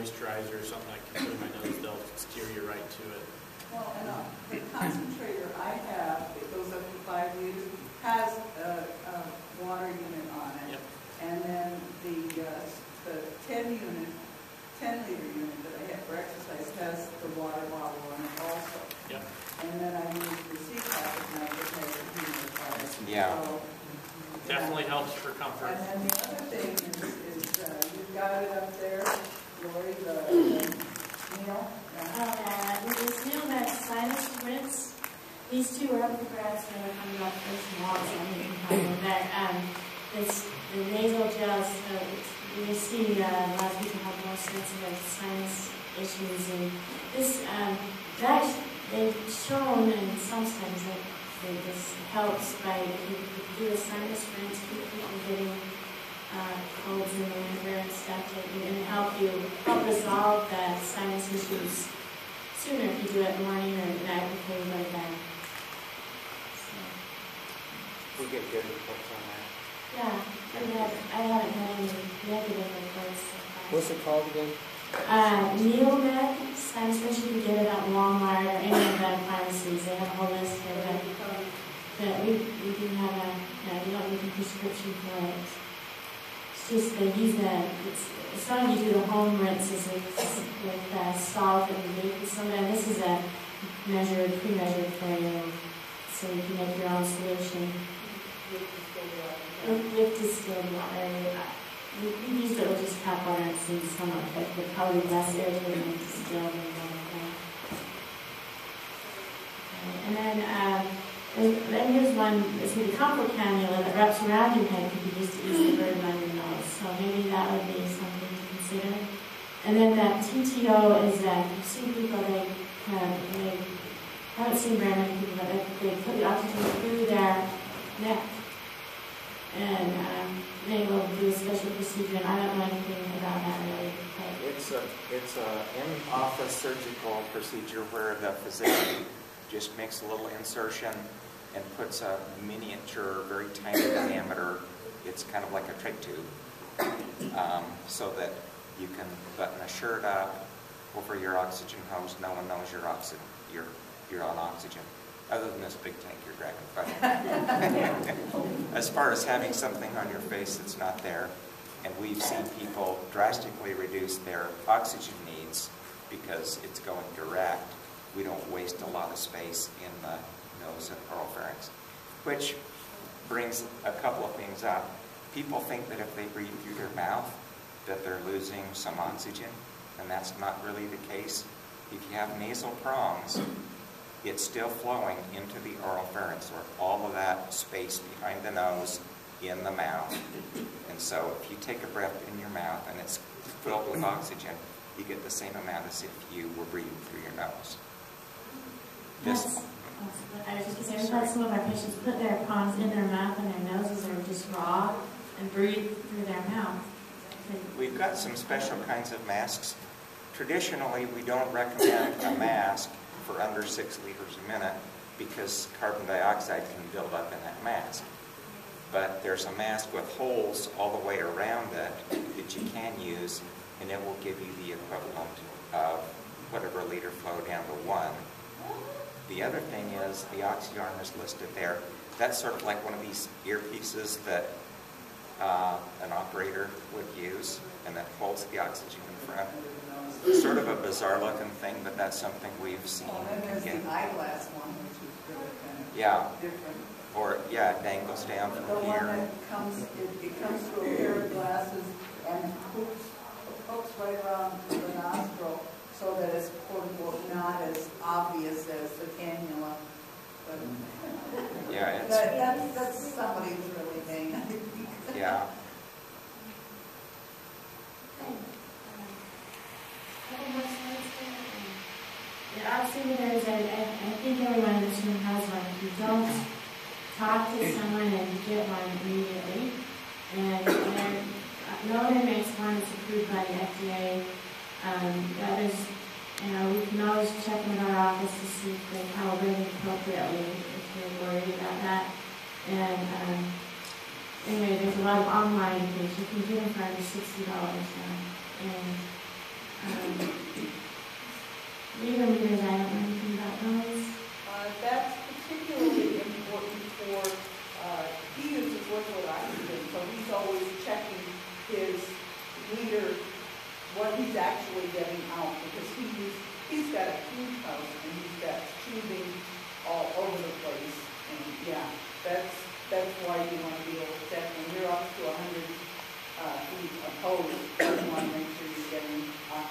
moisturizer or something I can put in my nose, they'll steer you right to it. Well, and the concentrator I have, it goes up to 5 liters, has a water unit on it. Yep. And then the 10-liter unit that I have for exercise has the water bottle on it also. Yep. And then I use the CPAP at night that has a humidifier. Yeah. So, Definitely helps for comfort. and then the other thing is you've got it up there, Lori, the meal. This meal that sinus rinse. These two are up the grass when they're coming off first walls. It's the nasal gel, so you see a lot of people have more sensitive sinus issues. And this, they've shown in some studies that this helps by, if you do a sinus rinse, keep people getting colds in the winter and stuff, and help resolve the sinus issues sooner if you do it morning or at night before you go to bed. We get good reports on that. Yeah, I haven't had any negative reports so far. What's it called again? Neomed sinus rinse. You can get it at Walmart or any of the pharmacies. They have a whole list here, but we do have you don't need a prescription for it. It's just they use it's not you do the home rinses with salt and baking soda. And this is a pre-measured for you, so you can make your own solution. With distilled water. We used it with just tap water and it seems somewhat effective, but probably less irritating than distilled and water. And then here's one, this is the comfort cannula that wraps around your head, could be used to ease the burden on your nose. So maybe that would be something to consider. And then that TTO is you've seen people, they haven't seen very many people, but they put the oxygen through their neck. And they will do a special procedure, and I don't know anything about that really. It's a in-office surgical procedure where the physician just makes a little insertion and puts a miniature, very tiny diameter. It's kind of like a trach tube, so that you can button a shirt up over your oxygen hose. No one knows you're on oxygen, other than this big tank you're dragging. But as far as having something on your face that's not there, and we've seen people drastically reduce their oxygen needs because it's going direct. We don't waste a lot of space in the nose and oropharynx, which brings a couple of things up. People think that if they breathe through their mouth that they're losing some oxygen, and that's not really the case. If you have nasal prongs, it's still flowing into the oropharynx, or all of that space behind the nose in the mouth. And so if you take a breath in your mouth and it's filled with oxygen, you get the same amount as if you were breathing through your nose. I was just going to say, we've had some of our patients put their prongs in their mouth and their noses are just raw and breathe through their mouth. We've got some special kinds of masks. Traditionally, we don't recommend a mask for under 6 liters a minute because carbon dioxide can build up in that mask. But there's a mask with holes all the way around it that you can use, and it will give you the equivalent of whatever liter flow down to 1. The other thing is the oxyarm is listed there. That's sort of like one of these earpieces that an operator would use, and that holds the oxygen in front. It's sort of a bizarre looking thing, but that's something we've seen. And there's the eyeglass one, which is really kind of different. Or, it dangles down from the here. The one that comes, it comes through a pair of glasses and hooks right around the nostril so that it's, quote unquote, not as obvious as the cannula. But, that's somebody who's really paying. Yeah. Obviously, I think everyone in this room has one. If you don't talk to someone and get one immediately, and no one makes one that's approved by the FDA. Others, we can always check in our office to see if they calibrate appropriately if you're worried about that. And anyway, there's a lot of online things. You can get them for under $60 now. And Leader meters, I don't know anything about those. That's particularly important for, he uses liquid oxygen, so he's always checking his meter, what he's actually getting out, because he's got a huge house and he's got tubing all over the place. And yeah, that's why you want to be able to check when you're up to 100 feet of hose. You want to make sure you're getting oxygen.